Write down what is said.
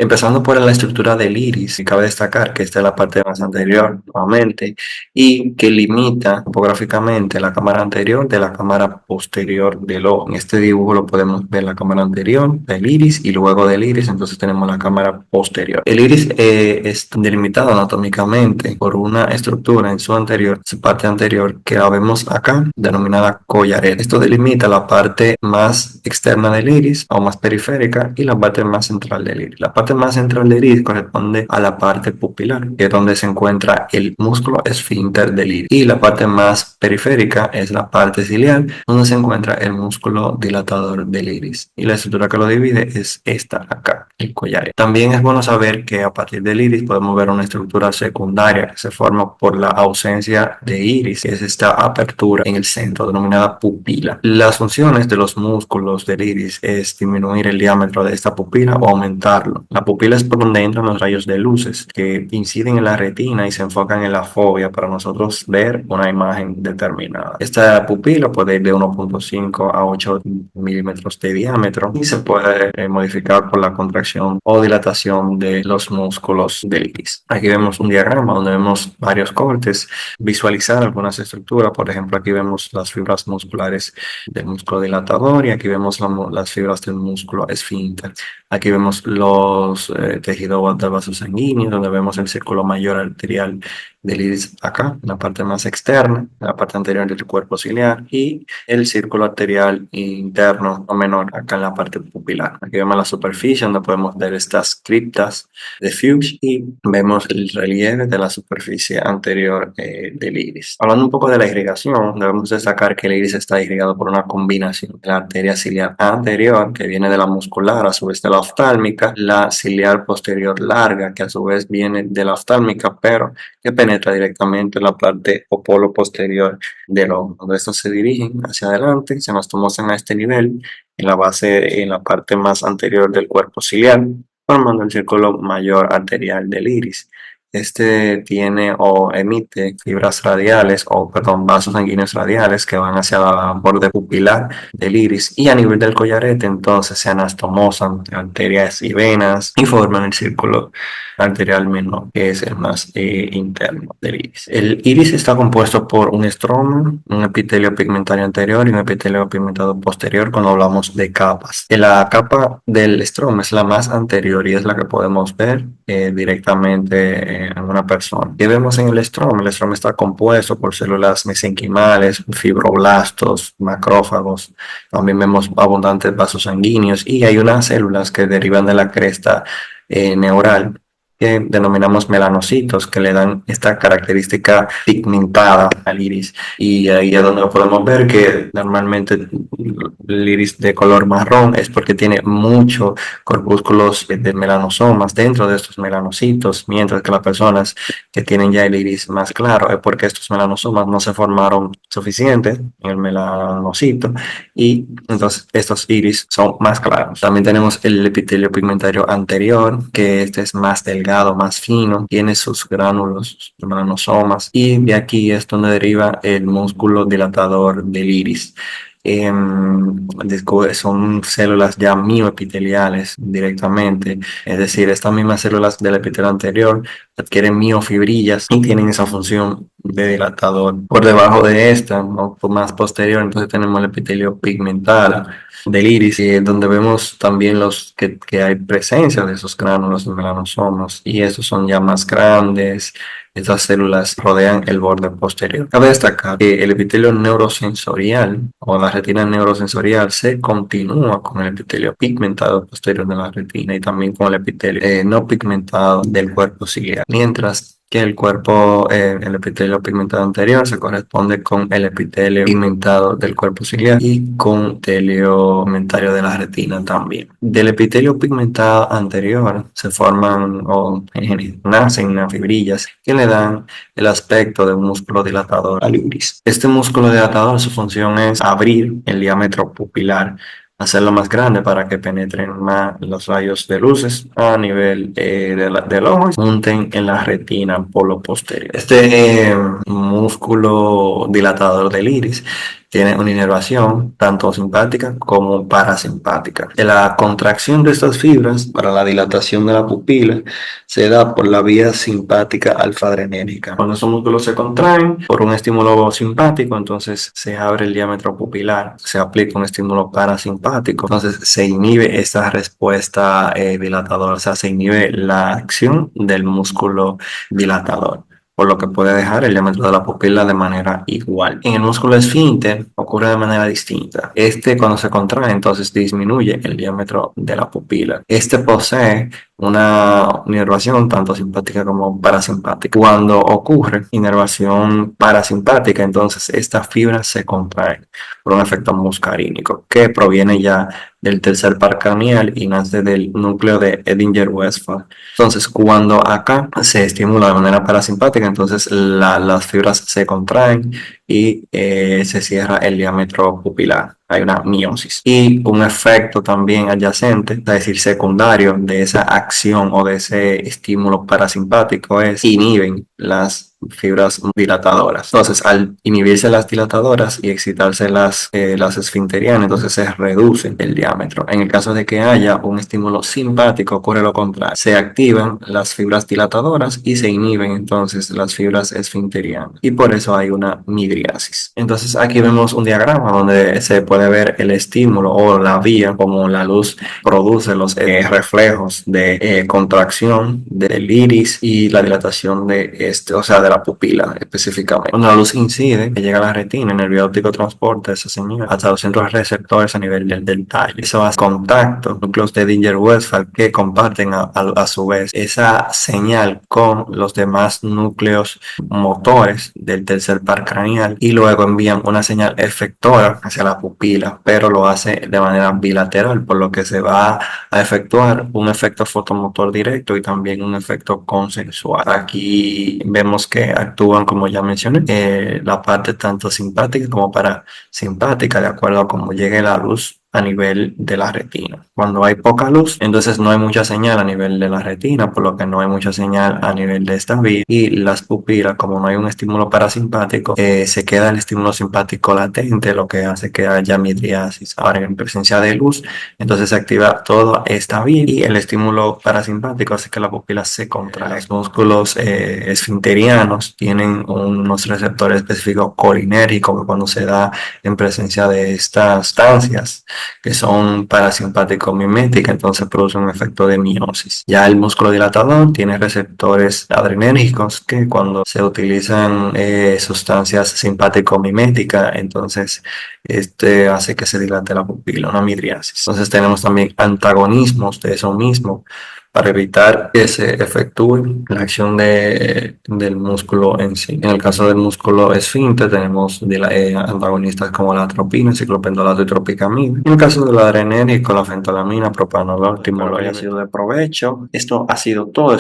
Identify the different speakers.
Speaker 1: Empezando por la estructura del iris, y cabe destacar que esta es la parte más anterior, nuevamente, y que limita topográficamente la cámara anterior de la cámara posterior del ojo. En este dibujo lo podemos ver la cámara anterior del iris y luego del iris, entonces tenemos la cámara posterior. El iris es delimitado anatómicamente por una estructura en su parte anterior, que la vemos acá, denominada collaret. Esto delimita la parte más externa del iris o más periférica y la parte más central del iris. La parte más central del iris corresponde a la parte pupilar, que es donde se encuentra el músculo esfínter del iris. Y la parte más periférica es la parte ciliar, donde se encuentra el músculo dilatador del iris. Y la estructura que lo divide es esta acá, el collar. También es bueno saber que a partir del iris podemos ver una estructura secundaria que se forma por la ausencia de iris, que es esta apertura en el centro, denominada pupila. Las funciones de los músculos del iris es disminuir el diámetro de esta pupila o aumentarlo. La pupila es por donde entran los rayos de luces que inciden en la retina y se enfocan en la fobia para nosotros ver una imagen determinada. Esta pupila puede ir de 1.5 a 8 milímetros de diámetro y se puede modificar por la contracción o dilatación de los músculos del iris. Aquí vemos un diagrama donde vemos varios cortes, visualizar algunas estructuras. Por ejemplo, aquí vemos las fibras musculares del músculo dilatador y aquí vemos las fibras del músculo esfínter. Aquí vemos los tejidos del vaso sanguíneo, donde vemos el círculo mayor arterial del iris acá, en la parte más externa, en la parte anterior del cuerpo ciliar, y el círculo arterial interno o menor acá en la parte pupilar. Aquí vemos la superficie donde podemos ver estas criptas de Fuchs y vemos el relieve de la superficie anterior del iris. Hablando un poco de la irrigación, debemos destacar que el iris está irrigado por una combinación de la arteria ciliar anterior, que viene de la muscular, a su vez de la oftálmica, la ciliar posterior larga, que a su vez viene de la oftálmica, pero que penetra directamente en la parte o polo posterior del ojo. Cuando estos se dirigen hacia adelante, se anastomosan a este nivel, en la base, en la parte más anterior del cuerpo ciliar, formando el círculo mayor arterial del iris. Este tiene o emite fibras radiales o, perdón, vasos sanguíneos radiales que van hacia la borde pupilar del iris y a nivel del collarete entonces se anastomosan arterias y venas y forman el círculo arterial menor, que es el más interno del iris. El iris está compuesto por un estroma, un epitelio pigmentario anterior y un epitelio pigmentado posterior cuando hablamos de capas. La capa del estroma es la más anterior y es la que podemos ver directamente en una persona. ¿Qué vemos en el estroma? El estroma está compuesto por células mesenquimales, fibroblastos, macrófagos. También vemos abundantes vasos sanguíneos y hay unas células que derivan de la cresta neural que denominamos melanocitos, que le dan esta característica pigmentada al iris. Y ahí es donde podemos ver que normalmente el iris de color marrón es porque tiene muchos corpúsculos de melanosomas dentro de estos melanocitos, mientras que las personas que tienen ya el iris más claro es porque estos melanosomas no se formaron suficientes en el melanocito y entonces estos iris son más claros. También tenemos el epitelio pigmentario anterior, que este es más delgado, más fino, tiene sus gránulos, sus melanosomas, y de aquí es donde deriva el músculo dilatador del iris. Son células ya mioepiteliales directamente, es decir, estas mismas células del epitelio anterior adquieren miofibrillas y tienen esa función de dilatador. Por debajo de esta, ¿no? Más posterior, entonces tenemos el epitelio pigmentado del iris, donde vemos también que hay presencia de esos gránulos de melanosomas y estos son ya más grandes. Estas células rodean el borde posterior. Cabe destacar que el epitelio neurosensorial o la retina neurosensorial se continúa con el epitelio pigmentado posterior de la retina y también con el epitelio no pigmentado del cuerpo ciliar. Mientras que el epitelio pigmentado anterior se corresponde con el epitelio pigmentado del cuerpo ciliar y con el epitelio pigmentario de la retina también. Del epitelio pigmentado anterior se forman o nacen unas fibrillas que le dan el aspecto de un músculo dilatador al iris. Este músculo dilatador, su función es abrir el diámetro pupilar, hacerlo más grande para que penetren más los rayos de luces a nivel del ojo y se junten en la retina polo posterior. Este músculo dilatador del iris tiene una inervación tanto simpática como parasimpática. La contracción de estas fibras para la dilatación de la pupila se da por la vía simpática alfa-adrenérgica. Cuando esos músculos se contraen por un estímulo simpático, entonces se abre el diámetro pupilar, se aplica un estímulo parasimpático, entonces se inhibe esta respuesta dilatadora, o sea, se inhibe la acción del músculo dilatador, por lo que puede dejar el diámetro de la pupila de manera igual. En el músculo esfínter ocurre de manera distinta. Este, cuando se contrae, entonces disminuye el diámetro de la pupila. Este posee una inervación tanto simpática como parasimpática. Cuando ocurre inervación parasimpática, entonces estas fibras se contraen por un efecto muscarínico que proviene ya del tercer par craneal y nace del núcleo de Edinger-Westphal. Entonces, cuando acá se estimula de manera parasimpática, entonces las fibras se contraen y se cierra el diámetro pupilar. Hay una miosis. Y un efecto también adyacente, es decir, secundario de esa acción o de ese estímulo parasimpático es inhiben las fibras dilatadoras. Entonces, al inhibirse las dilatadoras y excitarse las esfinterianas, entonces se reduce el diámetro. En el caso de que haya un estímulo simpático, ocurre lo contrario. Se activan las fibras dilatadoras y se inhiben entonces las fibras esfinterianas. Y por eso hay una midriasis. Entonces, aquí vemos un diagrama donde se puede ver el estímulo o la vía, como la luz produce los reflejos de contracción del iris y la dilatación de o sea, de la pupila específicamente. Cuando la luz incide, que llega a la retina, el nervio óptico transporta esa señal hasta los centros receptores a nivel del tallo. Eso hace contacto, núcleos de Edinger-Westphal que comparten a su vez esa señal con los demás núcleos motores del tercer par craneal y luego envían una señal efectora hacia la pupila, pero lo hace de manera bilateral, por lo que se va a efectuar un efecto fotomotor directo y también un efecto consensual. Aquí vemos que actúan, como ya mencioné, la parte tanto simpática como parasimpática, de acuerdo a cómo llegue la luz a nivel de la retina. Cuando hay poca luz, entonces no hay mucha señal a nivel de la retina, por lo que no hay mucha señal a nivel de esta vía y las pupilas, como no hay un estímulo parasimpático, se queda el estímulo simpático latente, lo que hace que haya midriasis. Ahora, en presencia de luz, entonces se activa toda esta vía y el estímulo parasimpático hace que la pupila se contraiga. Los músculos esfinterianos tienen unos receptores específicos colinérgicos que cuando se da en presencia de estas sustancias que son parasimpático mimética, entonces produce un efecto de miosis. Ya el músculo dilatador tiene receptores adrenérgicos que cuando se utilizan sustancias simpático miméticas, entonces este hace que se dilate la pupila, una midriasis. Entonces tenemos también antagonismos de eso mismo para evitar que se efectúe la acción del músculo en sí. En el caso del músculo esfínter tenemos antagonistas como la atropina, ciclopentolato y tropicamina. En el caso del adrenérgico, la fentolamina, propanolol, timolol, ha sido de provecho. Esto ha sido todo.